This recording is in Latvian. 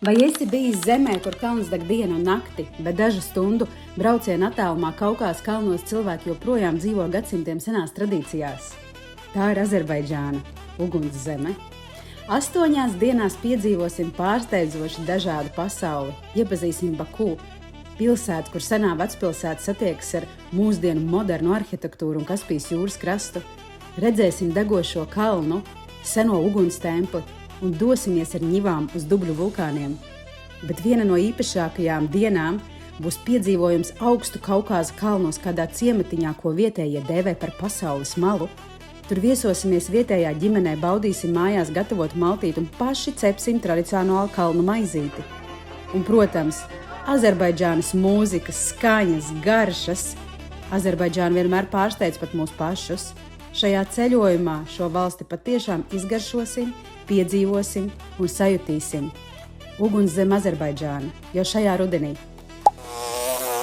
Vai esi bijis zemē, kur kalns deg dienu un nakti, bet dažu stundu brauciena attālumā Kaukās kalnos cilvēki joprojām dzīvo gadsimtiem senās tradīcijās? Tā ir Azerbaidžāna, uguns zeme. 8 dienās piedzīvosim pārsteidzoši dažādu pasauli. Iepazīsim Baku, pilsētu, kur senā vecpilsēta satiekas ar mūsdienu modernu arhitektūru un Kaspijas jūras krastu. Redzēsim degošo kalnu, seno uguns templi un dosimies ar ņivām uz Dubļu vulkāniem. Bet viena no īpašākajām dienām būs piedzīvojums augstu Kaukāza kalnos kādā ciematiņā, ko vietējie dēvē par pasaules malu. Tur viesosimies vietējā ģimenē, baudīsim mājās gatavot maltīti un paši cepsim tradicionālu kalnu maizīti. Un, protams, Azerbaidžānas mūzikas, skaņas, garšas. Azerbaidžāna vienmēr pārsteidz pat mūs pašus. Šajā ceļojumā šo valsti patiešām izgaršosim, piedzīvosim un sajutīsim. Uguns zem Azerbaidžāna jau šajā rudenī.